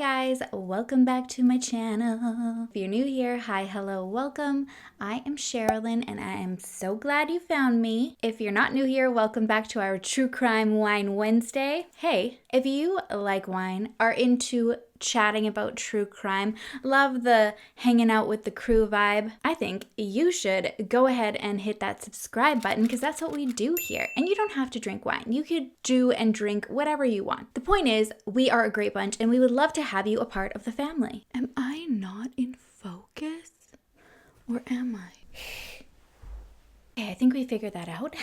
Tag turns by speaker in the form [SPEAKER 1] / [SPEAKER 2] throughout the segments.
[SPEAKER 1] guys, welcome back to my channel. If you're new here, hi, hello, welcome. I am Sherilyn and I am so glad you found me. If you're not new here, welcome back to our True Crime Wine Wednesday. Hey, if you like wine, are into chatting about true crime, love the hanging out with the crew vibe, I think you should go ahead and hit that subscribe button because that's what we do here. And you don't have to drink wine. You could do and drink whatever you want. The point is, we are a great bunch and we would love to have you a part of the family. Am I not in focus? Or am I? Okay, I think we figured that out.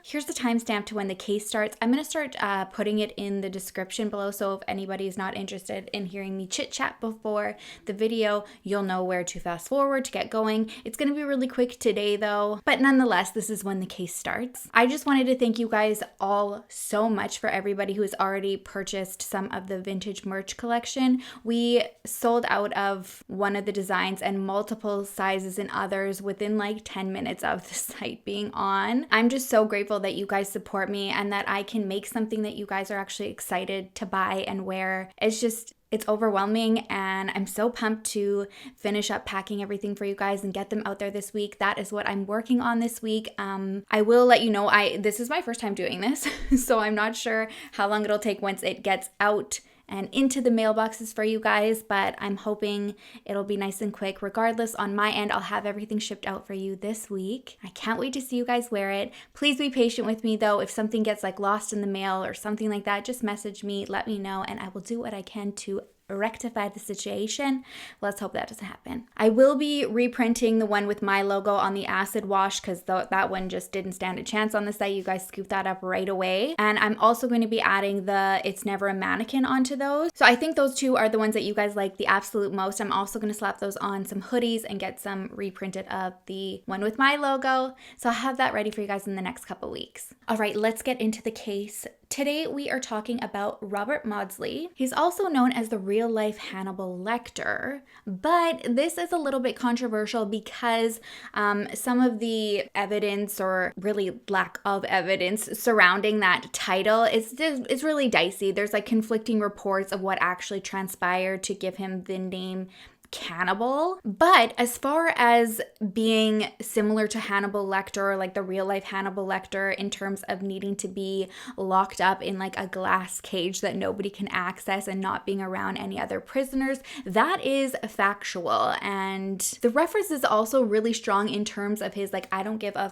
[SPEAKER 1] Here's the timestamp to when the case starts. I'm going to start putting it in the description below, so if anybody is not interested in hearing me chit-chat before the video, you'll know where to fast forward to get going. It's going to be really quick today though, but nonetheless, this is when the case starts. I just wanted to thank you guys all so much for everybody who has already purchased some of the vintage merch collection. We sold out of one of the designs and multiple sizes in others within like 10 minutes of the site being on. I'm just so grateful that you guys support me and that I can make something that you guys are actually excited to buy and wear. It's overwhelming and I'm so pumped to finish up packing everything for you guys and get them out there this week. That is what I'm working on this week. I will let you know, this is my first time doing this, so I'm not sure how long it'll take once it gets out and into the mailboxes for you guys, but I'm hoping it'll be nice and quick. Regardless, on my end, I'll have everything shipped out for you this week. I can't wait to see you guys wear it. Please be patient with me though. If something gets like lost in the mail or something like that, just message me, let me know, and I will do what I can to rectify the situation. Let's hope that doesn't happen. I will be reprinting the one with my logo on the acid wash because that one just didn't stand a chance on the site. You guys scooped that up right away. And I'm also going to be adding the It's Never a Mannequin onto those. So I think those two are the ones that you guys like the absolute most. I'm also going to slap those on some hoodies and get some reprinted of the one with my logo. So I'll have that ready for you guys in the next couple weeks. All right, let's get into the case. Today we are talking about Robert Maudsley. He's also known as the real-life Hannibal Lecter, but this is a little bit controversial because some of the evidence, or really lack of evidence, surrounding that title is really dicey. There's like conflicting reports of what actually transpired to give him the name Cannibal. But as far as being similar to Hannibal Lecter, like the real life Hannibal Lecter, in terms of needing to be locked up in like a glass cage that nobody can access and not being around any other prisoners, that is factual. And the reference is also really strong in terms of his like I don't give a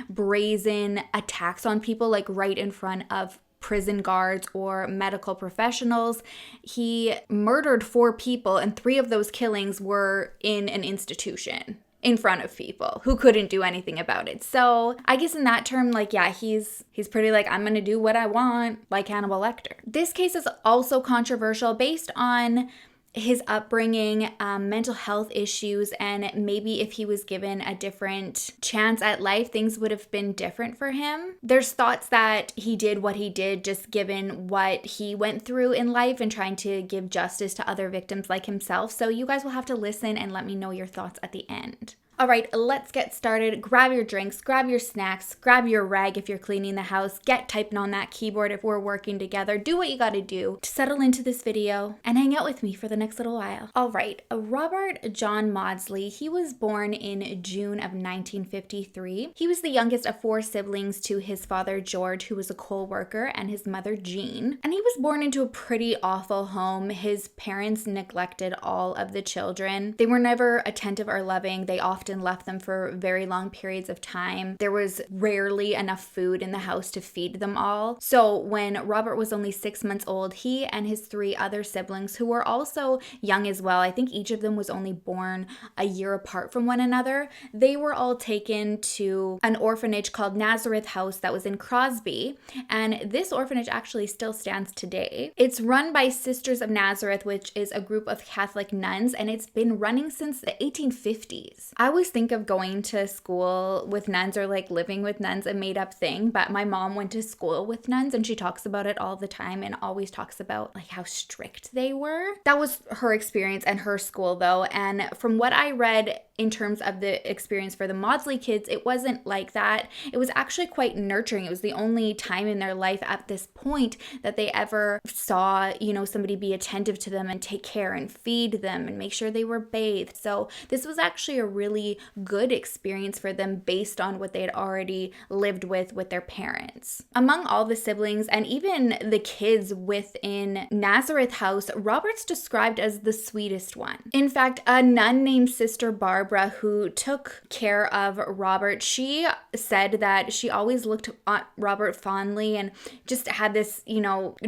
[SPEAKER 1] brazen attacks on people like right in front of prison guards or medical professionals. He murdered 4 people and 3 of those killings were in an institution in front of people who couldn't do anything about it. So I guess in that term, like, yeah, he's pretty like, I'm gonna do what I want, like Hannibal Lecter. This case is also controversial based on his upbringing, mental health issues, and maybe if he was given a different chance at life, things would have been different for him. There's thoughts that he did what he did just given what he went through in life and trying to give justice to other victims like himself. So you guys will have to listen and let me know your thoughts at the end. All right, let's get started. Grab your drinks, grab your snacks, grab your rag if you're cleaning the house, get typing on that keyboard if we're working together. Do what you gotta do to settle into this video and hang out with me for the next little while. All right, Robert John Maudsley, he was born in June of 1953. He was the youngest of 4 siblings to his father, George, who was a coal worker, and his mother, Jean. And he was born into a pretty awful home. His parents neglected all of the children. They were never attentive or loving. They often left them for very long periods of time. There was rarely enough food in the house to feed them all. So when Robert was only 6 months old, he and his 3 other siblings, who were also young as well, I think each of them was only born a year apart from one another, they were all taken to an orphanage called Nazareth House that was in Crosby. And this orphanage actually still stands today. It's run by Sisters of Nazareth, which is a group of Catholic nuns, and it's been running since the 1850s. I was always think of going to school with nuns or like living with nuns a made up thing, but my mom went to school with nuns and she talks about it all the time and always talks about like how strict they were. That was her experience and her school though. And from what I read in terms of the experience for the Maudsley kids, it wasn't like that. It was actually quite nurturing. It was the only time in their life at this point that they ever saw, somebody be attentive to them and take care and feed them and make sure they were bathed. So this was actually a really good experience for them based on what they had already lived with their parents. Among all the siblings and even the kids within Nazareth House, Robert's described as the sweetest one. In fact, a nun named Sister Barbara, who took care of Robert, she said that she always looked at Robert fondly and just had this,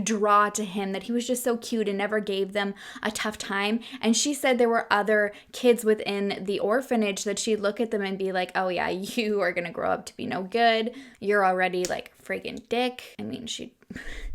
[SPEAKER 1] draw to him, that he was just so cute and never gave them a tough time. And she said there were other kids within the orphanage that she'd look at them and be like, oh yeah, you are gonna grow up to be no good. You're already like friggin' dick. I mean, she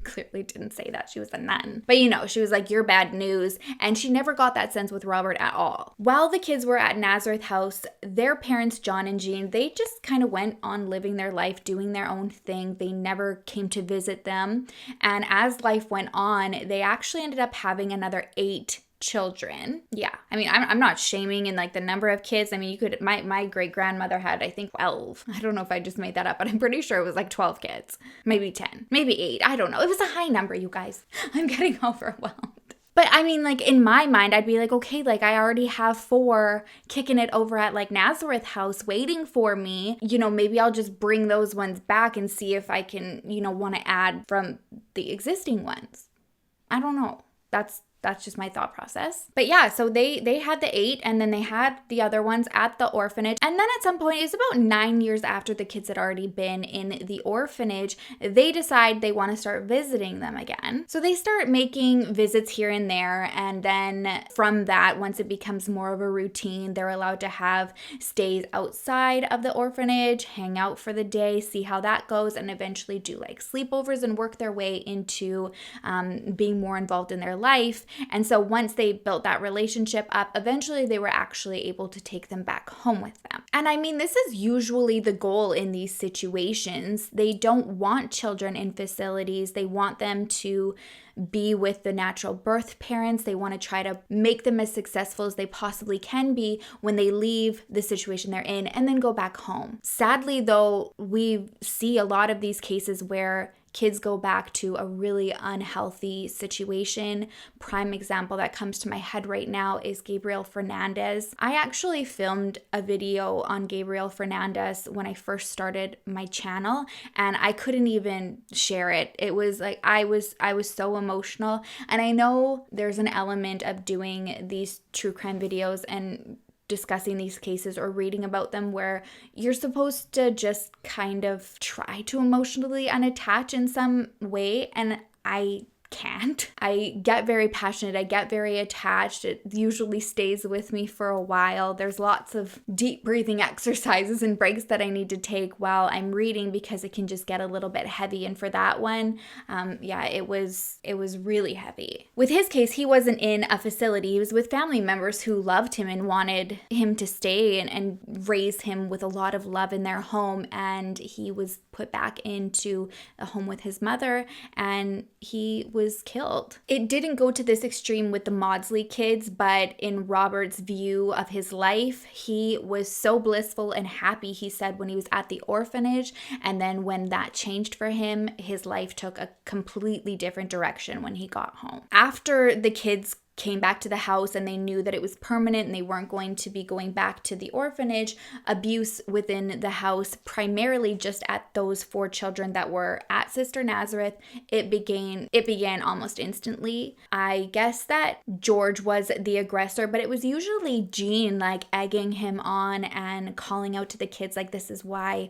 [SPEAKER 1] clearly didn't say that. She was a nun. But she was like, you're bad news. And she never got that sense with Robert at all. While the kids were at Nazareth House, their parents, John and Jean, they just kind of went on living their life, doing their own thing. They never came to visit them. And as life went on, they actually ended up having another 8 children. Yeah. I mean, I'm not shaming in like the number of kids. I mean, you could, my great grandmother had, I think 12. I don't know if I just made that up, but I'm pretty sure it was like 12 kids, maybe 10, maybe 8. I don't know. It was a high number, you guys. I'm getting overwhelmed. But I mean, like in my mind, I'd be like, okay, like I already have 4 kicking it over at like Nazareth House waiting for me. Maybe I'll just bring those ones back and see if I can, want to add from the existing ones. I don't know. That's just my thought process. But yeah, so they had the 8 and then they had the other ones at the orphanage. And then at some point, it's about 9 years after the kids had already been in the orphanage, they decide they want to start visiting them again. So they start making visits here and there. And then from that, once it becomes more of a routine, they're allowed to have stays outside of the orphanage, hang out for the day, see how that goes, and eventually do like sleepovers and work their way into being more involved in their life. And so once they built that relationship up, eventually they were actually able to take them back home with them. And I mean, this is usually the goal in these situations. They don't want children in facilities. They want them to be with the natural birth parents. They want to try to make them as successful as they possibly can be when they leave the situation they're in and then go back home. Sadly, though, we see a lot of these cases where kids go back to a really unhealthy situation. Prime example that comes to my head right now is Gabriel Fernandez. I actually filmed a video on Gabriel Fernandez when I first started my channel, and I couldn't even share it. It was like I was so emotional, and I know there's an element of doing these true crime videos and discussing these cases or reading about them where you're supposed to just kind of try to emotionally unattach in some way, and I can't. I get very passionate. I get very attached. It usually stays with me for a while. There's lots of deep breathing exercises and breaks that I need to take while I'm reading because it can just get a little bit heavy. And for that one, it was really heavy. With his case, he wasn't in a facility. He was with family members who loved him and wanted him to stay and raise him with a lot of love in their home. And he was put back into a home with his mother, and he was killed. It didn't go to this extreme with the Maudsley kids, but in Robert's view of his life, he was so blissful and happy, he said, when he was at the orphanage. And then when that changed for him, his life took a completely different direction when he got home. After the kids came back to the house and they knew that it was permanent and they weren't going to be going back to the orphanage, abuse within the house, primarily just at those 4 children that were at Sister Nazareth, it began almost instantly. I guess that George was the aggressor, but it was usually Jean like egging him on and calling out to the kids like, this is why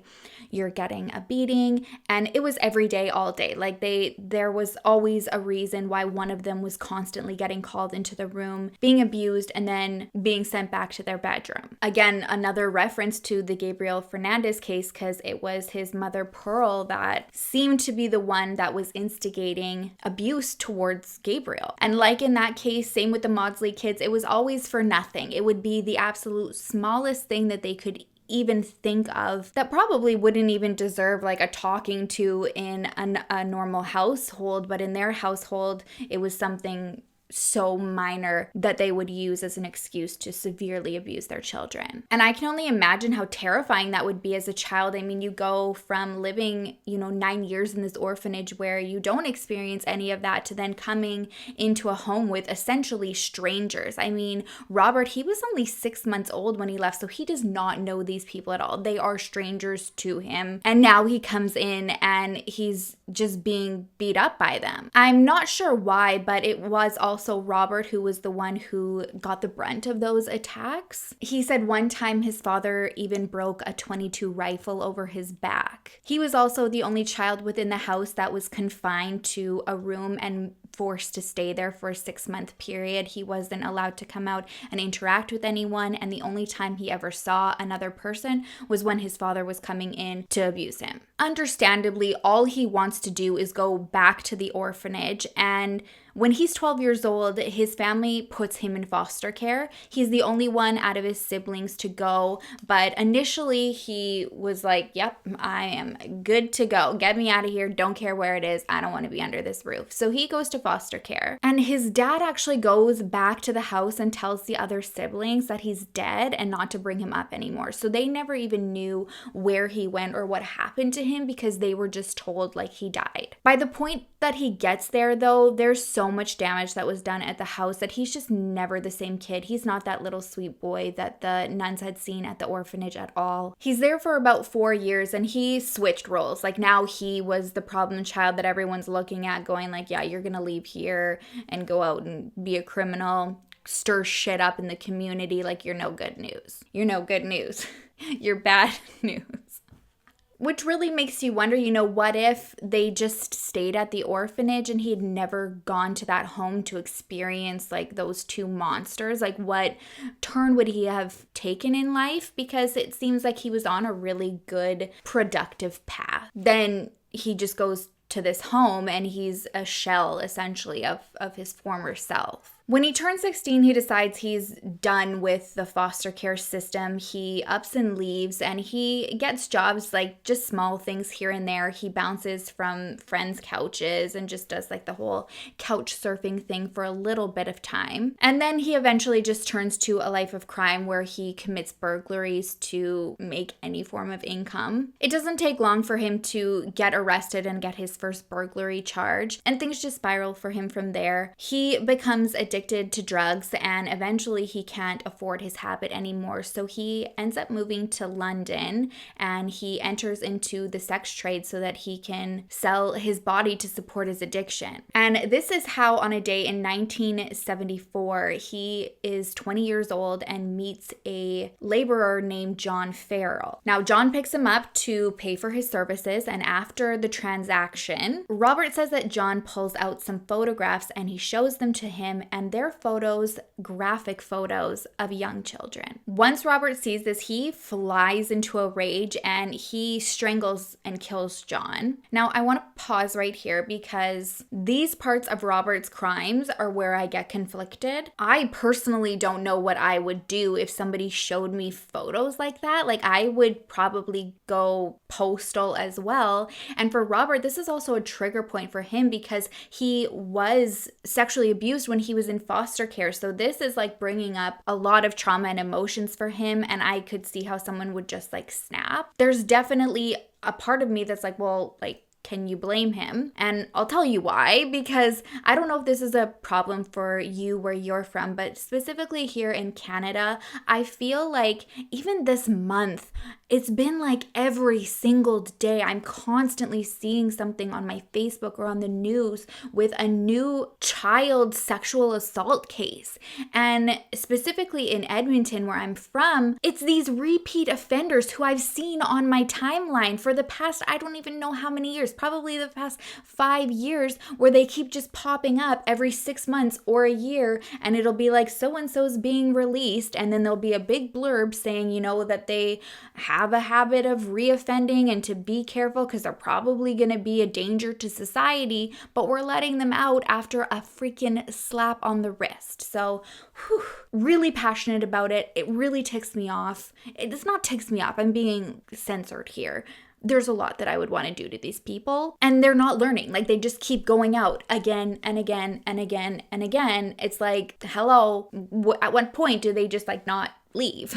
[SPEAKER 1] you're getting a beating. And it was every day, all day. Like there was always a reason why one of them was constantly getting called into the room, being abused, and then being sent back to their bedroom. Again, another reference to the Gabriel Fernandez case, because it was his mother Pearl that seemed to be the one that was instigating abuse towards Gabriel. And like in that case, same with the Maudsley kids, it was always for nothing. It would be the absolute smallest thing that they could even think of that probably wouldn't even deserve like a talking to in a normal household, but in their household, it was something so minor that they would use as an excuse to severely abuse their children. And I can only imagine how terrifying that would be as a child. I mean, you go from living, 9 years in this orphanage where you don't experience any of that to then coming into a home with essentially strangers. I mean, Robert, he was only 6 months old when he left, so he does not know these people at all. They are strangers to him. And now he comes in and he's just being beat up by them. I'm not sure why, but it was also Robert who was the one who got the brunt of those attacks. He said one time his father even broke a .22 rifle over his back. He was also the only child within the house that was confined to a room and forced to stay there for a 6-month period. He wasn't allowed to come out and interact with anyone, and the only time he ever saw another person was when his father was coming in to abuse him. Understandably, all he wants to do is go back to the orphanage, and when he's 12 years old, his family puts him in foster care. He's the only one out of his siblings to go, but initially he was like, yep, I am good to go. Get me out of here. Don't care where it is. I don't want to be under this roof. So he goes to foster care, and his dad actually goes back to the house and tells the other siblings that he's dead and not to bring him up anymore. So they never even knew where he went or what happened to him because they were just told like he died. By the point that he gets there though, there's so much damage that was done at the house that he's just never the same kid. He's not that little sweet boy that the nuns had seen at the orphanage at all. He's there for about 4 years and he switched roles. Like now he was the problem child that everyone's looking at going like, yeah, you're gonna leave here and go out and be a criminal, stir shit up in the community. Like you're no good news. You're no good news. You're bad news. Which really makes you wonder, what if they just stayed at the orphanage and he'd never gone to that home to experience like those two monsters? Like what turn would he have taken in life? Because it seems like he was on a really good, productive path. Then he just goes to this home and he's a shell essentially of his former self. When he turns 16, he decides he's done with the foster care system. He ups and leaves and he gets jobs like just small things here and there. He bounces from friends' couches and just does like the whole couch surfing thing for a little bit of time. And then he eventually just turns to a life of crime where he commits burglaries to make any form of income. It doesn't take long for him to get arrested and get his first burglary charge, and things just spiral for him from there. He becomes addicted to drugs and eventually he can't afford his habit anymore. So he ends up moving to London and he enters into the sex trade so that he can sell his body to support his addiction. And this is how on a day in 1974, he is 20 years old and meets a laborer named John Farrell. Now, John picks him up to pay for his services, and after the transaction, Robert says that John pulls out some photographs and he shows them to him, and they're photos, graphic photos of young children. Once Robert sees this, he flies into a rage and he strangles and kills John. Now, I want to pause right here because these parts of Robert's crimes are where I get conflicted. I personally don't know what I would do if somebody showed me photos like that. Like, I would probably go postal as well. And for Robert, this is also a trigger point for him because he was sexually abused when he was in foster care. So this is like bringing up a lot of trauma and emotions for him. And I could see how someone would just like snap. There's definitely a part of me that's like, well, like, can you blame him? And I'll tell you why, because I don't know if this is a problem for you where you're from, but specifically here in Canada, I feel like even this month, It's been like every single day I'm constantly seeing something on my Facebook or on the news with a new child sexual assault case. And specifically in Edmonton, where I'm from, it's these repeat offenders who I've seen on my timeline for the past, I don't even know how many years, probably the past 5 years, where they keep just popping up every 6 months or a year, and it'll be like so-and-so's being released, and then there'll be a big blurb saying, you know, that they have a habit of reoffending and to be careful because they're probably going to be a danger to society, but we're letting them out after a freaking slap on the wrist. So, really passionate about it. It really ticks me off. It does not ticks me off. I'm being censored here. There's a lot that I would want to do to these people, and they're not learning. Like, they just keep going out again and again and again and again. It's like, hello, at what point do they just like not leave?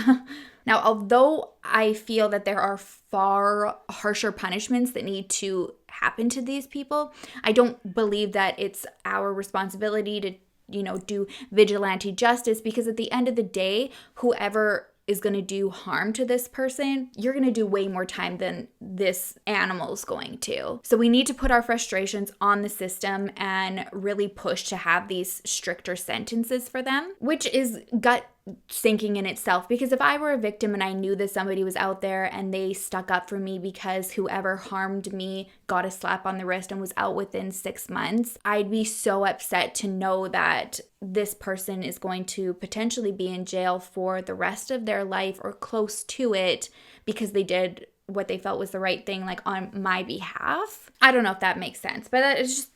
[SPEAKER 1] Now, although I feel that there are far harsher punishments that need to happen to these people, I don't believe that it's our responsibility to, you know, do vigilante justice, because at the end of the day, whoever is going to do harm to this person, you're going to do way more time than this animal's going to. So we need to put our frustrations on the system and really push to have these stricter sentences for them, which is gut sinking in itself, because if I were a victim and I knew that somebody was out there and they stuck up for me because whoever harmed me got a slap on the wrist and was out within 6 months, I'd be so upset to know that this person is going to potentially be in jail for the rest of their life or close to it because they did what they felt was the right thing, like on my behalf. I don't know if that makes sense, but that is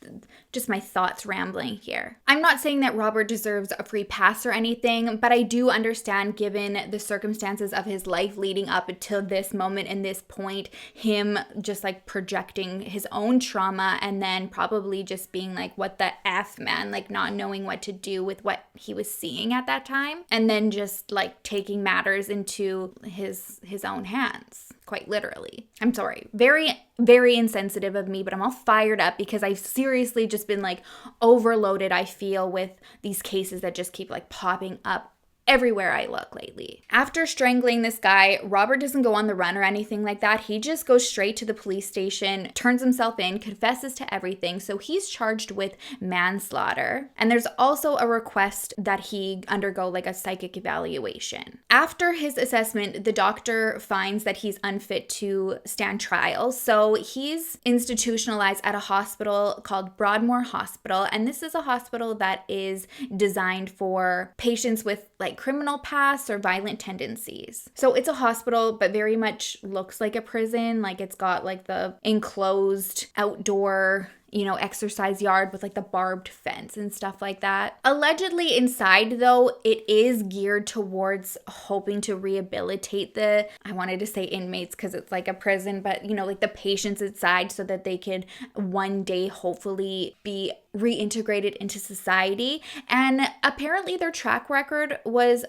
[SPEAKER 1] just my thoughts rambling here. I'm not saying that Robert deserves a free pass or anything, but I do understand, given the circumstances of his life leading up until this moment and this point, him just like projecting his own trauma and then probably just being like, what the F, man, like not knowing what to do with what he was seeing at that time, and then just like taking matters into his own hands. Quite literally. I'm sorry. Very, very insensitive of me, but I'm all fired up because I've seriously just been like overloaded, I feel, with these cases that just keep like popping up everywhere I look lately. After strangling this guy, Robert doesn't go on the run or anything like that. He just goes straight to the police station, turns himself in, confesses to everything. So he's charged with manslaughter. And there's also a request that he undergo like a psychic evaluation. After his assessment, the doctor finds that he's unfit to stand trial. So he's institutionalized at a hospital called Broadmoor Hospital. And this is a hospital that is designed for patients with like criminal past or violent tendencies. So it's a hospital, but very much looks like a prison. Like it's got like the enclosed outdoor, you know, exercise yard with like the barbed fence and stuff like that. Allegedly inside though, it is geared towards hoping to rehabilitate the, I wanted to say inmates because it's like a prison, but you know, like the patients inside so that they could one day hopefully be reintegrated into society. And apparently their track record was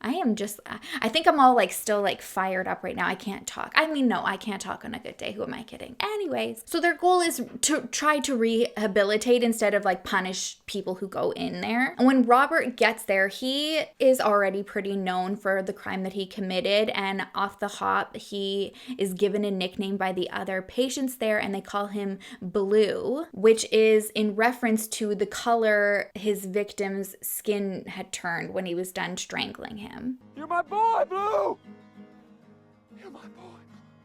[SPEAKER 1] I think I'm all like still like fired up right now. I can't talk. I mean, no, I can't talk on a good day. Who am I kidding? Anyways, so their goal is to try to rehabilitate instead of like punish people who go in there. And when Robert gets there, he is already pretty known for the crime that he committed, and off the hop, he is given a nickname by the other patients there, and they call him Blue, which is in reference to the color his victim's skin had turned when he was done strangling him.
[SPEAKER 2] You're my boy, Blue! You're my boy.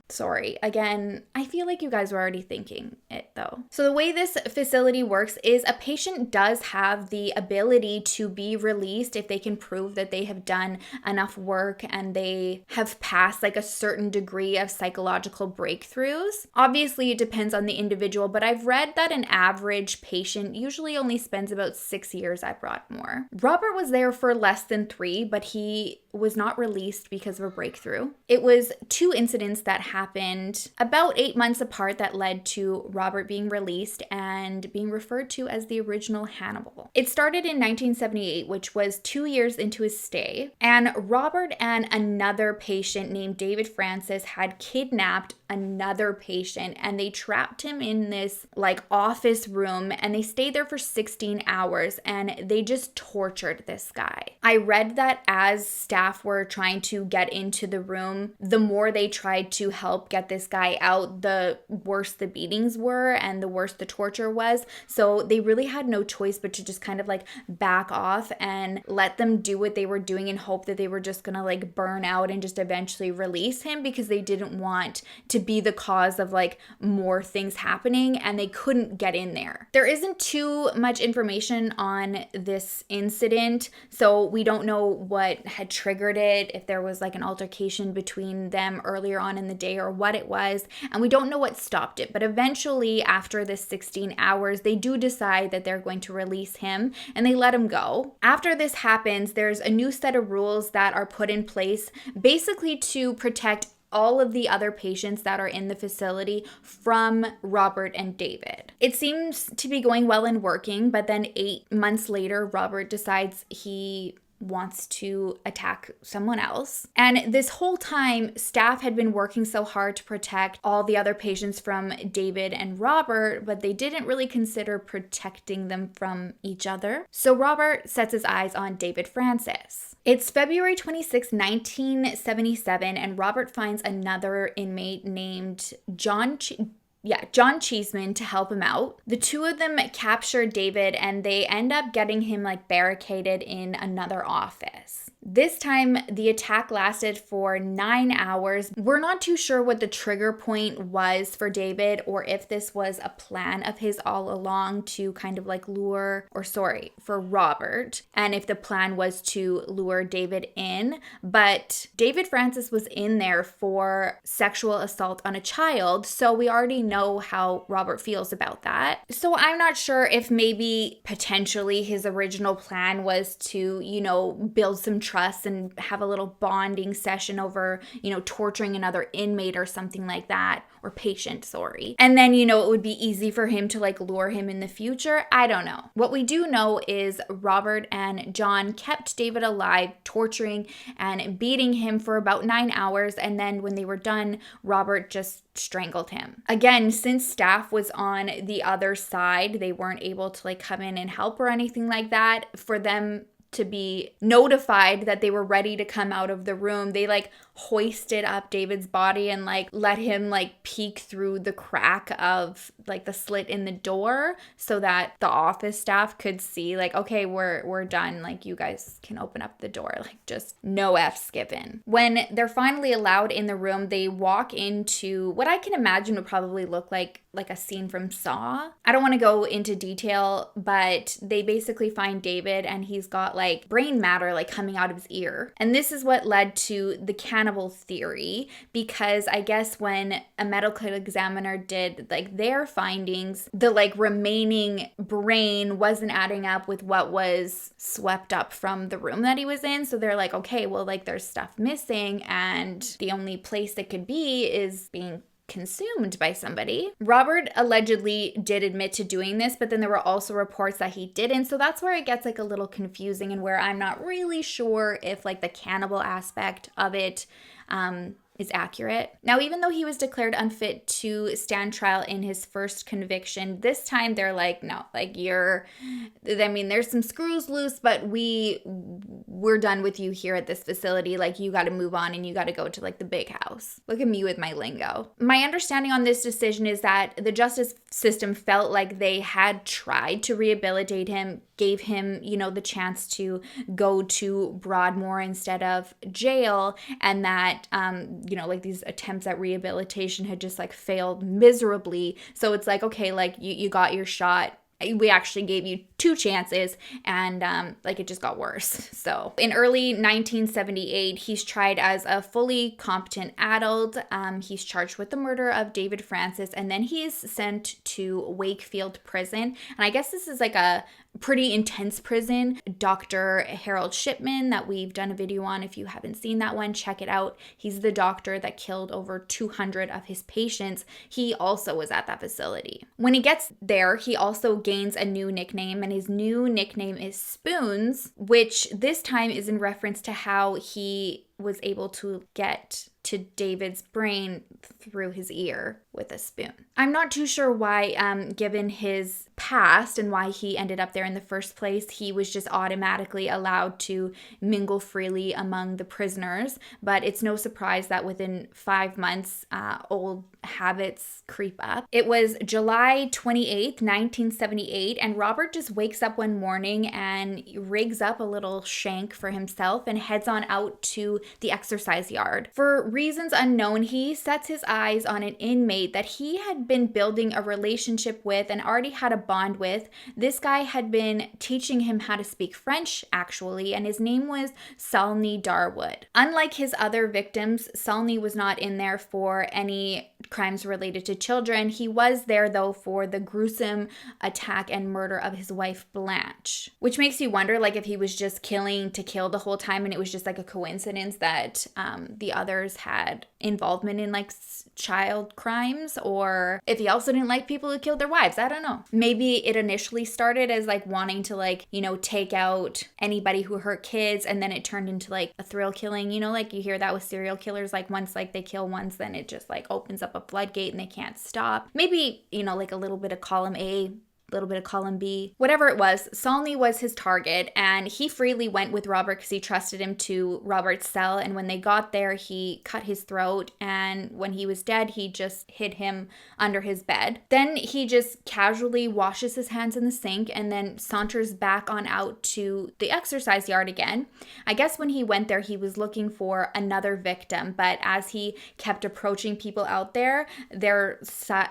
[SPEAKER 1] Sorry, again, I feel like you guys were already thinking it though. So the way this facility works is a patient does have the ability to be released if they can prove that they have done enough work and they have passed like a certain degree of psychological breakthroughs. Obviously, it depends on the individual, but I've read that an average patient usually only spends about 6 years at Broadmoor. Robert was there for less than 3, but he was not released because of a breakthrough. It was 2 incidents that happened about 8 months apart that led to Robert being released and being referred to as the original Hannibal. It started in 1978, which was 2 years into his stay, and Robert and another patient named David Francis had kidnapped another patient, and they trapped him in this like office room, and they stayed there for 16 hours, and they just tortured this guy. I read that as staff were trying to get into the room, the more they tried to help get this guy out, the worse the beatings were and the worse the torture was. So they really had no choice but to just kind of like back off and let them do what they were doing and hope that they were just gonna like burn out and just eventually release him, because they didn't want to be the cause of like more things happening, and they couldn't get in there. There isn't too much information on this incident, so we don't know what had triggered it, if there was like an altercation between them earlier on in the day or what it was, and we don't know what stopped it. But eventually, after this 16 hours, they do decide that they're going to release him, and they let him go. After this happens, there's a new set of rules that are put in place basically to protect all of the other patients that are in the facility from Robert and David. It seems to be going well and working, but then 8 months later, Robert decides he wants to attack someone else. And this whole time, staff had been working so hard to protect all the other patients from David and Robert, but they didn't really consider protecting them from each other. So Robert sets his eyes on David Francis. It's February 26, 1977, and Robert finds another inmate named John Cheeseman to help him out. The two of them capture David, and they end up getting him like barricaded in another office. This time, the attack lasted for 9 hours. We're not too sure what the trigger point was for David, or if this was a plan of his all along to kind of like for Robert, and if the plan was to lure David in. But David Francis was in there for sexual assault on a child, so we already know how Robert feels about that. So I'm not sure if maybe potentially his original plan was to, build some trust and have a little bonding session over, torturing another inmate or something like that, or patient, sorry. And then, it would be easy for him to like lure him in the future. I don't know. What we do know is Robert and John kept David alive, torturing and beating him for about 9 hours. And then when they were done, Robert just strangled him. Again, since staff was on the other side, they weren't able to like come in and help or anything like that. For them to be notified that they were ready to come out of the room, they like hoisted up David's body and like let him like peek through the crack of like the slit in the door, so that the office staff could see like, okay, we're done, like you guys can open up the door, like just no F's given. When they're finally allowed in the room, they walk into what I can imagine would probably look like a scene from Saw. I don't want to go into detail, but they basically find David, and he's got like brain matter like coming out of his ear. And this is what led to the cannibal theory, because I guess when a medical examiner did like their findings, the like remaining brain wasn't adding up with what was swept up from the room that he was in. So they're like, okay, well, like there's stuff missing, and the only place it could be is being consumed by somebody. Robert allegedly did admit to doing this, but then there were also reports that he didn't. So that's where it gets like a little confusing, and where I'm not really sure if like the cannibal aspect of it is accurate. Now, even though he was declared unfit to stand trial in his first conviction, this time they're like, no, like there's some screws loose, but we're done with you here at this facility. Like, you got to move on, and you got to go to like the big house. Look at me with my lingo. My understanding on this decision is that the justice system felt like they had tried to rehabilitate him, gave him, the chance to go to Broadmoor instead of jail, and that, like these attempts at rehabilitation had just like failed miserably. So it's like, okay, like you got your shot, we actually gave you 2 chances, and like, it just got worse. So in early 1978, he's tried as a fully competent adult. He's charged with the murder of David Francis, and then he is sent to Wakefield Prison. And I guess this is like a pretty intense prison. Dr. Harold Shipman, that we've done a video on. If you haven't seen that one, check it out. He's the doctor that killed over 200 of his patients. He also was at that facility. When he gets there, he also gains a new nickname, and his new nickname is Spoons, which this time is in reference to how he was able to get to David's brain through his ear with a spoon. I'm not too sure why, given his past and why he ended up there in the first place, he was just automatically allowed to mingle freely among the prisoners. But it's no surprise that within 5 months, old habits creep up. It was July 28th, 1978, and Robert just wakes up one morning and rigs up a little shank for himself and heads on out to the exercise yard. For reasons unknown, he sets his eyes on an inmate that he had been building a relationship with and already had a bond with. This guy had been teaching him how to speak French, actually, and his name was Salney Darwood. Unlike his other victims, Salney was not in there for any crimes related to children. He was there, though, for the gruesome attack and murder of his wife, Blanche, which makes you wonder, like, if he was just killing to kill the whole time and it was just like a coincidence that the others had involvement in like child crimes, or if he also didn't like people who killed their wives. I don't know. Maybe it initially started as like wanting to, like, you know, take out anybody who hurt kids, and then it turned into like a thrill killing, you know, like you hear that with serial killers, like once like they kill once, then it just like opens up a floodgate and they can't stop. Maybe, you know, like a little bit of column A, little bit of column B. Whatever it was, Salney was his target, and he freely went with Robert because he trusted him to Robert's cell. And when they got there, he cut his throat, and when he was dead, he just hid him under his bed. Then he just casually washes his hands in the sink and then saunters back on out to the exercise yard again. I guess when he went there, he was looking for another victim, but as he kept approaching people out there, their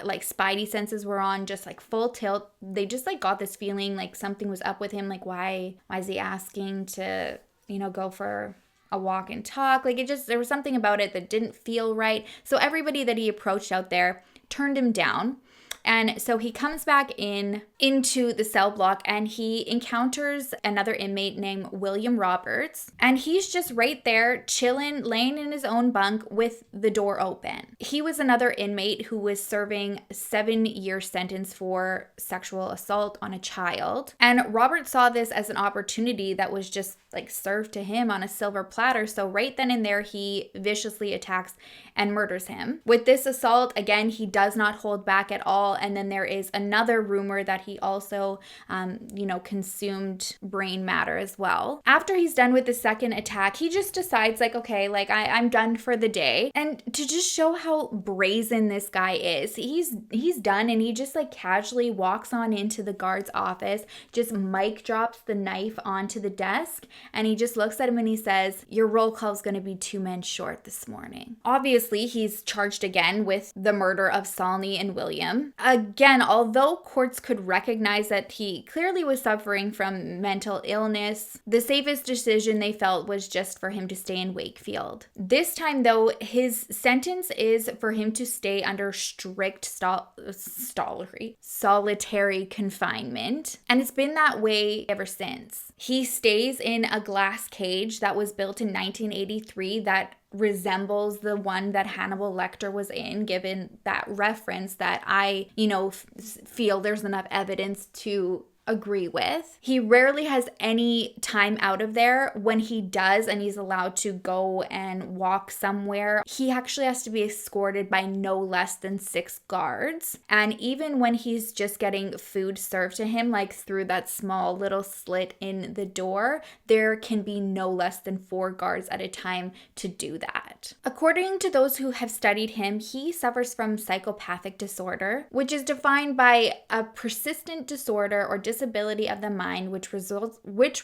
[SPEAKER 1] like spidey senses were on just like full tilt. They just like got this feeling like something was up with him. Like, why is he asking to, you know, go for a walk and talk? Like, it just, there was something about it that didn't feel right. So everybody that he approached out there turned him down. And so he comes back into the cell block, and he encounters another inmate named William Roberts. And he's just right there chilling, laying in his own bunk with the door open. He was another inmate who was serving a 7-year sentence for sexual assault on a child. And Robert saw this as an opportunity that was just like served to him on a silver platter. So right then and there, he viciously attacks and murders him. With this assault, again, he does not hold back at all. And then there is another rumor that he also, consumed brain matter as well. After he's done with the second attack, he just decides like, okay, like I'm done for the day. And to just show how brazen this guy is, he's done, and he just like casually walks on into the guard's office, just mic drops the knife onto the desk, and he just looks at him and he says, "Your roll call is going to be 2 men short this morning." Obviously, he's charged again with the murder of Salney and William. Again, although courts could recognize that he clearly was suffering from mental illness, the safest decision they felt was just for him to stay in Wakefield. This time, though, his sentence is for him to stay under strict solitary confinement, and it's been that way ever since. He stays in a glass cage that was built in 1983 that resembles the one that Hannibal Lecter was in, given that reference that I, feel there's enough evidence to agree with. He rarely has any time out of there. When he does and he's allowed to go and walk somewhere, he actually has to be escorted by no less than 6 guards. And even when he's just getting food served to him, like through that small little slit in the door, there can be no less than 4 guards at a time to do that. According to those who have studied him, he suffers from psychopathic disorder, which is defined by a persistent disorder or disability of the mind which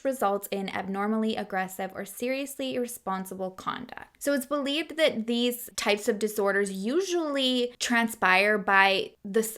[SPEAKER 1] results in abnormally aggressive or seriously irresponsible conduct. So it's believed that these types of disorders usually transpire by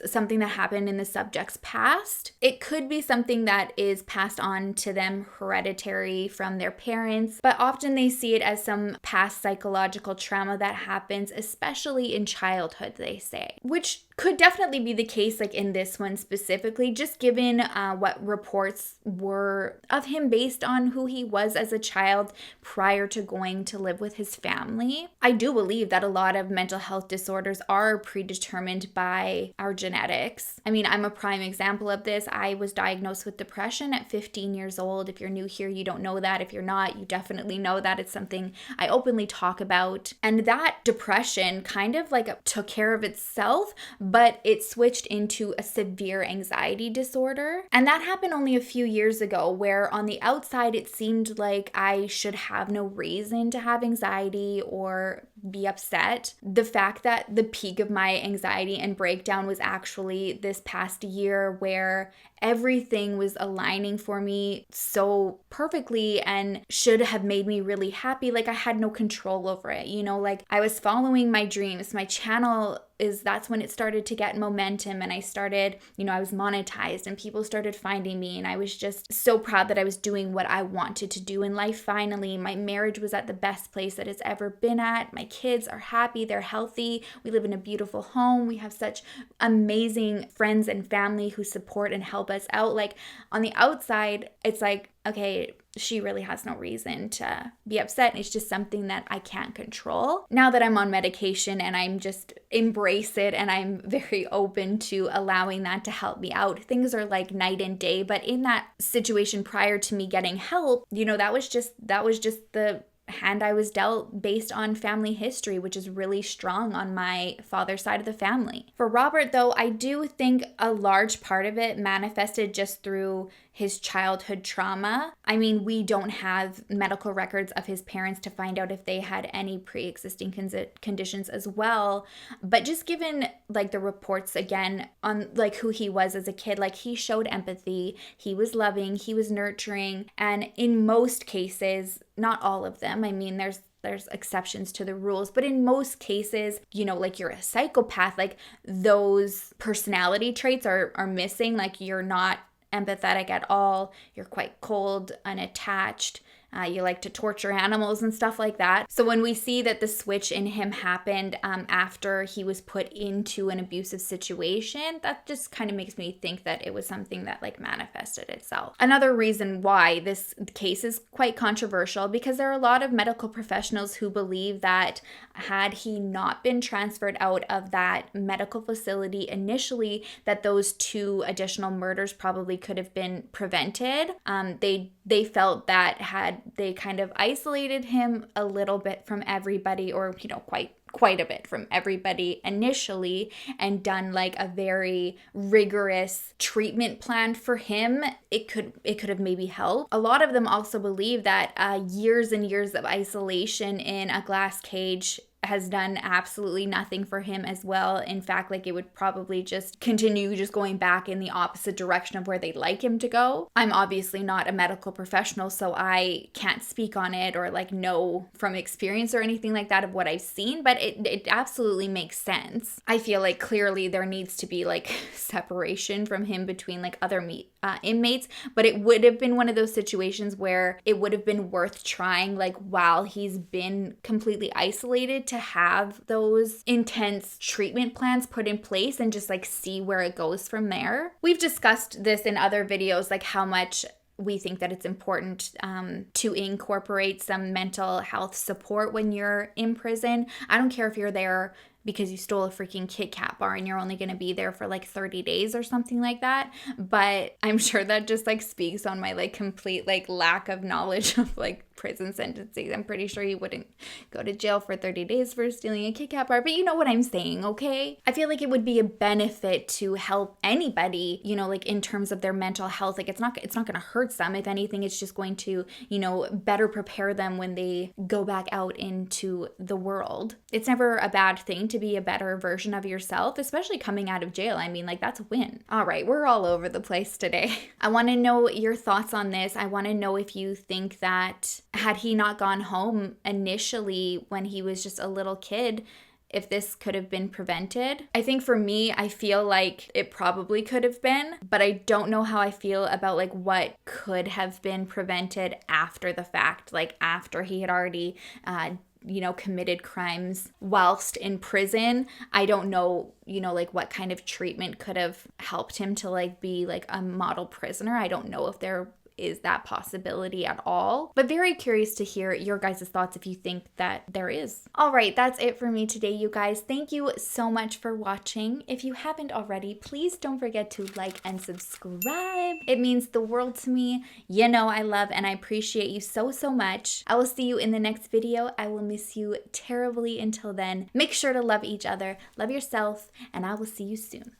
[SPEAKER 1] something that happened in the subject's past. It could be something that is passed on to them hereditary from their parents, but often they see it as some past psychological trauma that happens, especially in childhood, they say, which could definitely be the case like in this one specifically, just given what reports were of him based on who he was as a child prior to going to live with his family. I do believe that a lot of mental health disorders are predetermined by our genetics. I mean, I'm a prime example of this. I was diagnosed with depression at 15 years old. If you're new here, you don't know that. If you're not, you definitely know that. It's something I openly talk about. And that depression kind of like took care of itself, but it switched into a severe anxiety disorder. And that happened only a few years ago, where on the outside it seemed like I should have no reason to have anxiety or be upset. The fact that the peak of my anxiety and breakdown was actually this past year, where everything was aligning for me so perfectly and should have made me really happy. Like I had no control over it, like I was following my dreams. My channel that's when it started to get momentum, and I started, I was monetized and people started finding me, and I was just so proud that I was doing what I wanted to do in life. Finally, my marriage was at the best place that it's ever been at. My kids are happy, they're healthy, we live in a beautiful home, we have such amazing friends and family who support and help us out. Like on the outside, it's like, okay, she really has no reason to be upset. It's just something that I can't control. Now that I'm on medication and I'm just embrace it, and I'm very open to allowing that to help me out, things are like night and day. But in that situation prior to me getting help, that was just the hand I was dealt based on family history, which is really strong on my father's side of the family. For Robert, though, I do think a large part of it manifested just through his childhood trauma. I mean, we don't have medical records of his parents to find out if they had any pre-existing conditions as well. But just given like the reports again on like who he was as a kid, like he showed empathy, he was loving, he was nurturing, and in most cases, not all of them, I mean, there's exceptions to the rules, but in most cases, like you're a psychopath, like those personality traits are missing. Like you're not empathetic at all, you're quite cold, unattached, you like to torture animals and stuff like that. So when we see that the switch in him happened after he was put into an abusive situation, that just kind of makes me think that it was something that like manifested itself. Another reason why this case is quite controversial, because there are a lot of medical professionals who believe that had he not been transferred out of that medical facility initially, that those 2 additional murders probably could have been prevented. They felt that had they kind of isolated him a little bit from everybody, or quite a bit from everybody initially, and done like a very rigorous treatment plan for him, it could have maybe helped. A lot of them also believe that years and years of isolation in a glass cage has done absolutely nothing for him as well. In fact, like it would probably just continue just going back in the opposite direction of where they'd like him to go. I'm obviously not a medical professional, so I can't speak on it or like know from experience or anything like that of what I've seen, but it absolutely makes sense. I feel like clearly there needs to be like separation from him between like other inmates, but it would have been one of those situations where it would have been worth trying, like while he's been completely isolated, to have those intense treatment plans put in place and just like see where it goes from there. We've discussed this in other videos, like how much we think that it's important to incorporate some mental health support when you're in prison. I don't care if you're there because you stole a freaking Kit Kat bar and you're only going to be there for like 30 days or something like that. But I'm sure that just like speaks on my like complete like lack of knowledge of like prison sentences. I'm pretty sure he wouldn't go to jail for 30 days for stealing a Kit Kat bar, but you know what I'm saying, okay? I feel like it would be a benefit to help anybody, like in terms of their mental health. Like it's not going to hurt some. If anything, it's just going to, better prepare them when they go back out into the world. It's never a bad thing to to be a better version of yourself, especially coming out of jail. I mean, like, that's a win. All right, we're all over the place today. I want to know your thoughts on this. I want to know if you think that had he not gone home initially when he was just a little kid, if this could have been prevented. I think for me, I feel like it probably could have been, but I don't know how I feel about like what could have been prevented after the fact, like after he had already committed crimes whilst in prison. I don't know, like what kind of treatment could have helped him to like be like a model prisoner. I don't know if there is that possibility at all, but very curious to hear your guys' thoughts if you think that there is. All right, that's it for me today, you guys. Thank you so much for watching. If you haven't already, please don't forget to like and subscribe. It means the world to me. You know I love and I appreciate you so much. I will see you in the next video. I will miss you terribly until then. Make sure to love each other, love yourself, and I will see you soon.